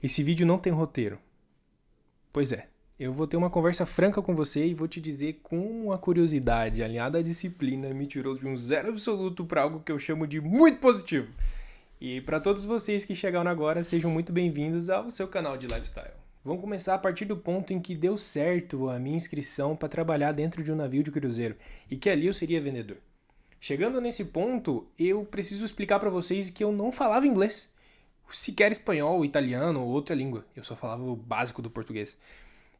Esse vídeo não tem roteiro. Pois é, eu vou ter uma conversa franca com você e vou te dizer como a curiosidade alinhada à disciplina me tirou de um zero absoluto para algo que eu chamo de muito positivo. E para todos vocês que chegaram agora, sejam muito bem-vindos ao seu canal de lifestyle. Vamos começar a partir do ponto em que deu certo a minha inscrição para trabalhar dentro de um navio de cruzeiro e que ali eu seria vendedor. Chegando nesse ponto, eu preciso explicar para vocês que eu não falava inglês, sequer espanhol, italiano ou outra língua. Eu só falava o básico do português.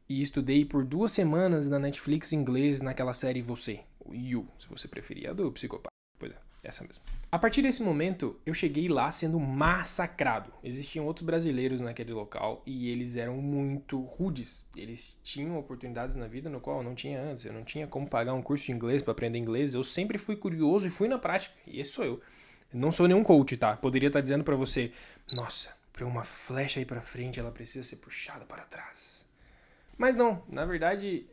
E estudei por 2 semanas na Netflix em inglês naquela série Você, o You, se você preferir, a do psicopata. Pois é, essa mesmo. A partir desse momento, eu cheguei lá sendo massacrado. Existiam outros brasileiros naquele local e eles eram muito rudes. Eles tinham oportunidades na vida no qual eu não tinha antes. Eu não tinha como pagar um curso de inglês para aprender inglês. Eu sempre fui curioso e fui na prática. E esse sou eu. Eu não sou nenhum coach, tá? Poderia estar dizendo para você, nossa, para uma flecha ir para frente, ela precisa ser puxada para trás. Mas não, na verdade,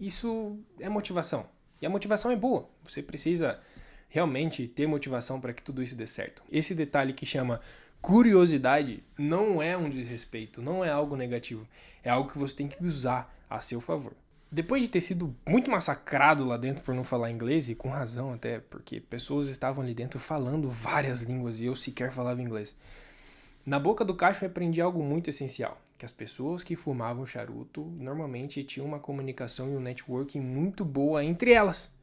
isso é motivação. E a motivação é boa. Você precisa realmente ter motivação para que tudo isso dê certo. Esse detalhe que chama curiosidade não é um desrespeito, não é algo negativo. É algo que você tem que usar a seu favor. Depois de ter sido muito massacrado lá dentro por não falar inglês, e com razão até, porque pessoas estavam ali dentro falando várias línguas e eu sequer falava inglês. Na boca do cacho eu aprendi algo muito essencial, que as pessoas que fumavam charuto normalmente tinham uma comunicação e um networking muito boa entre elas.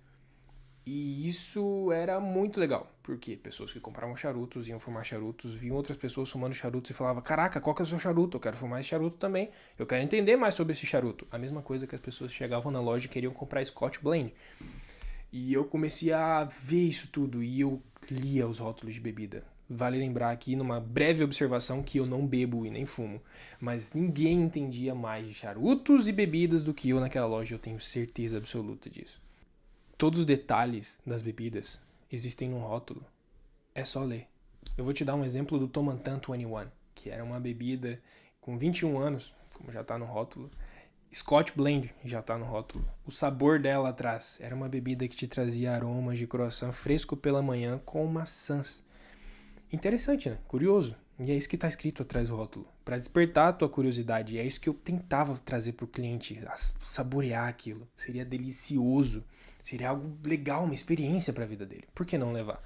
E isso era muito legal, porque pessoas que compravam charutos, iam fumar charutos, viam outras pessoas fumando charutos e falavam, caraca, qual que é o seu charuto? Eu quero fumar esse charuto também, eu quero entender mais sobre esse charuto. A mesma coisa que as pessoas chegavam na loja e queriam comprar Scotch Blend. E eu comecei a ver isso tudo e eu lia os rótulos de bebida. Vale lembrar aqui, numa breve observação, que eu não bebo e nem fumo. Mas ninguém entendia mais de charutos e bebidas do que eu naquela loja, eu tenho certeza absoluta disso. Todos os detalhes das bebidas existem no rótulo. É só ler. Eu vou te dar um exemplo do Tomantan 21, que era uma bebida com 21 anos, como já está no rótulo. Scotch Blend já está no rótulo. O sabor dela atrás era uma bebida que te trazia aromas de croissant fresco pela manhã com maçãs. Interessante, né? Curioso. E é isso que está escrito atrás do rótulo. Para despertar a tua curiosidade. E é isso que eu tentava trazer para o cliente. Saborear aquilo. Seria delicioso. Seria algo legal, uma experiência para a vida dele. Por que não levar?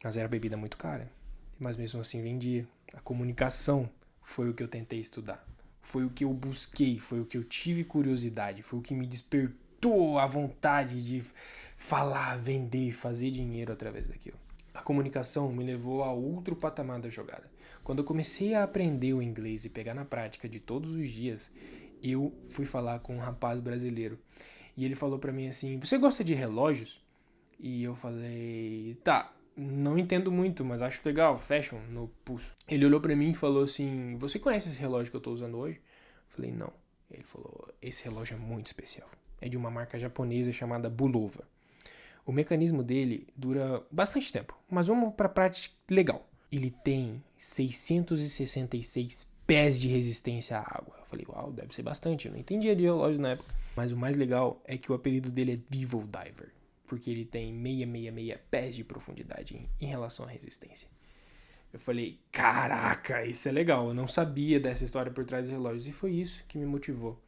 Mas era bebida muito cara. Mas mesmo assim vendia. A comunicação foi o que eu tentei estudar. Foi o que eu busquei. Foi o que eu tive curiosidade. Foi o que me despertou a vontade de falar, vender, fazer dinheiro através daquilo. A comunicação me levou a outro patamar da jogada. Quando eu comecei a aprender o inglês e pegar na prática de todos os dias, eu fui falar com um rapaz brasileiro. E ele falou pra mim assim, você gosta de relógios? E eu falei, tá, não entendo muito, mas acho legal, fashion no pulso. Ele olhou pra mim e falou assim, você conhece esse relógio que eu tô usando hoje? Eu falei, não. Ele falou, esse relógio é muito especial. É de uma marca japonesa chamada Bulova. O mecanismo dele dura bastante tempo, mas vamos para a prática legal. Ele tem 666 pés de resistência à água. Eu falei, uau, deve ser bastante. Eu não entendia de relógio na época. Mas o mais legal é que o apelido dele é Devil Diver, porque ele tem 666 pés de profundidade em relação à resistência. Eu falei, caraca, isso é legal. Eu não sabia dessa história por trás dos relógios e foi isso que me motivou.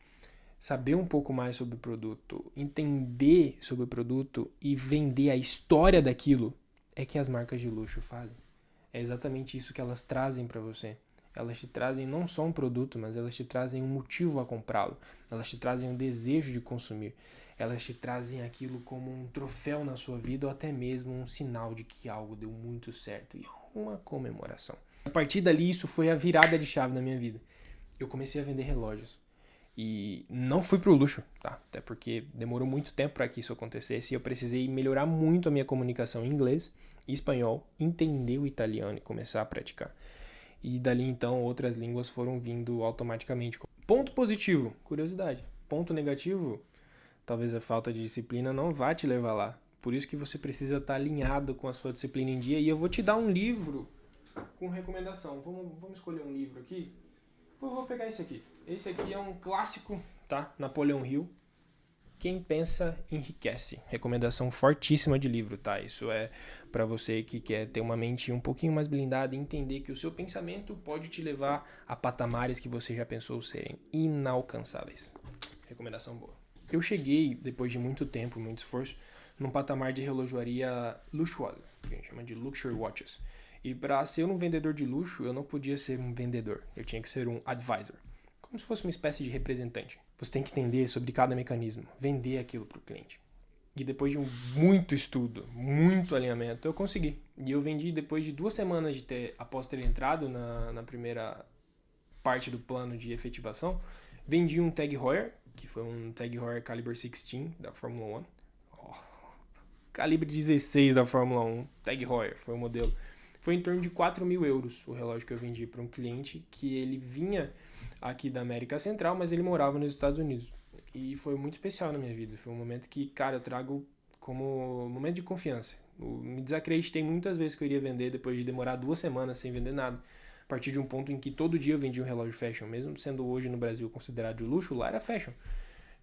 Saber um pouco mais sobre o produto, entender sobre o produto e vender a história daquilo é que as marcas de luxo fazem. É exatamente isso que elas trazem para você. Elas te trazem não só um produto, mas elas te trazem um motivo a comprá-lo. Elas te trazem um desejo de consumir. Elas te trazem aquilo como um troféu na sua vida ou até mesmo um sinal de que algo deu muito certo e uma comemoração. A partir dali, isso foi a virada de chave na minha vida. Eu comecei a vender relógios. E não fui pro luxo, tá? Até porque demorou muito tempo para que isso acontecesse e eu precisei melhorar muito a minha comunicação em inglês e espanhol, entender o italiano e começar a praticar. E dali então outras línguas foram vindo automaticamente. Ponto positivo, curiosidade. Ponto negativo, talvez a falta de disciplina não vá te levar lá. Por isso que você precisa estar alinhado com a sua disciplina em dia. E eu vou te dar um livro com recomendação. Vamos escolher um livro aqui. Eu vou pegar esse aqui. Esse aqui é um clássico, tá? Napoleão Hill, Quem pensa, enriquece. Recomendação fortíssima de livro, tá? Isso é para você que quer ter uma mente um pouquinho mais blindada e entender que o seu pensamento pode te levar a patamares que você já pensou serem inalcançáveis. Recomendação boa. Eu cheguei, depois de muito tempo, muito esforço, num patamar de relojoaria luxuosa, que a gente chama de Luxury Watches. E para ser um vendedor de luxo, eu não podia ser um vendedor, eu tinha que ser um advisor. Como se fosse uma espécie de representante. Você tem que entender sobre cada mecanismo, vender aquilo para o cliente. E depois de muito estudo, muito alinhamento, eu consegui. E eu vendi depois de 2 semanas após ter entrado na primeira parte do plano de efetivação, vendi um Tag Heuer, que foi um Tag Heuer Caliber 16 da Fórmula 1. Calibre 16 da Fórmula 1, Tag Heuer, foi o modelo. Foi em torno de 4.000 euros o relógio que eu vendi para um cliente que ele vinha aqui da América Central, mas ele morava nos Estados Unidos. E foi muito especial na minha vida. Foi um momento que, cara, eu trago como um momento de confiança. Eu me desacreditei muitas vezes que eu iria vender depois de demorar 2 semanas sem vender nada. A partir de um ponto em que todo dia eu vendia um relógio fashion, mesmo sendo hoje no Brasil considerado de luxo, lá era fashion.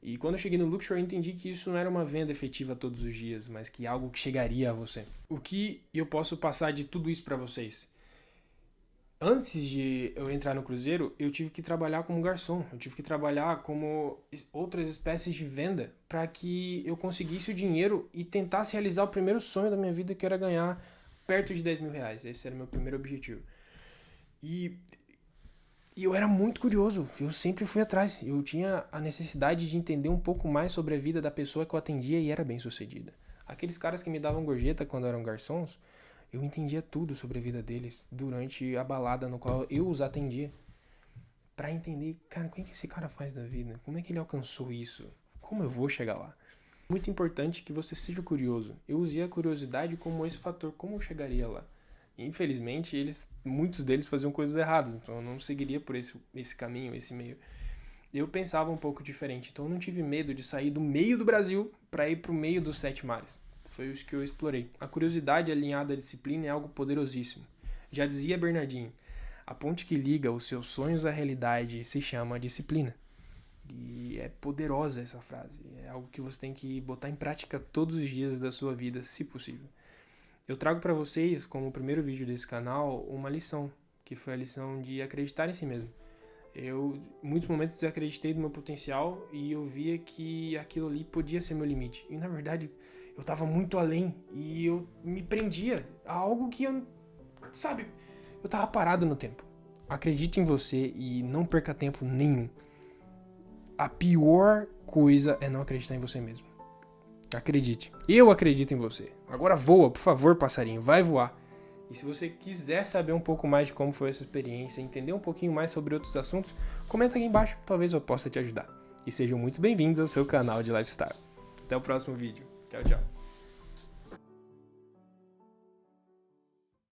E quando eu cheguei no Luxury, eu entendi que isso não era uma venda efetiva todos os dias, mas que algo que chegaria a você. O que eu posso passar de tudo isso para vocês? Antes de eu entrar no cruzeiro, eu tive que trabalhar como garçom, eu tive que trabalhar como outras espécies de venda para que eu conseguisse o dinheiro e tentasse realizar o primeiro sonho da minha vida, que era ganhar perto de 10 mil reais. Esse era o meu primeiro objetivo. E eu era muito curioso, eu sempre fui atrás. Eu tinha a necessidade de entender um pouco mais sobre a vida da pessoa que eu atendia e era bem sucedida. Aqueles caras que me davam gorjeta quando eram garçons, eu entendia tudo sobre a vida deles durante a balada no qual eu os atendia. Pra entender, cara, o que esse cara faz da vida? Como é que ele alcançou isso? Como eu vou chegar lá? Muito importante que você seja curioso. Eu usei a curiosidade como esse fator, como eu chegaria lá. Infelizmente, muitos deles faziam coisas erradas, então eu não seguiria por esse caminho, esse meio. Eu pensava um pouco diferente, então eu não tive medo de sair do meio do Brasil para ir para o meio dos 7 mares. Foi isso que eu explorei. A curiosidade alinhada à disciplina é algo poderosíssimo. Já dizia Bernardinho, a ponte que liga os seus sonhos à realidade se chama disciplina. E é poderosa essa frase, é algo que você tem que botar em prática todos os dias da sua vida, se possível. Eu trago para vocês, como o primeiro vídeo desse canal, uma lição, que foi a lição de acreditar em si mesmo. Eu, em muitos momentos, desacreditei do meu potencial e eu via que aquilo ali podia ser meu limite. E, na verdade, eu estava muito além e eu me prendia a algo que eu estava parado no tempo. Acredite em você e não perca tempo nenhum. A pior coisa é não acreditar em você mesmo. Acredite. Eu acredito em você. Agora voa, por favor, passarinho. Vai voar. E se você quiser saber um pouco mais de como foi essa experiência, entender um pouquinho mais sobre outros assuntos, comenta aqui embaixo. Talvez eu possa te ajudar. E sejam muito bem-vindos ao seu canal de Lifestyle. Até o próximo vídeo. Tchau, tchau.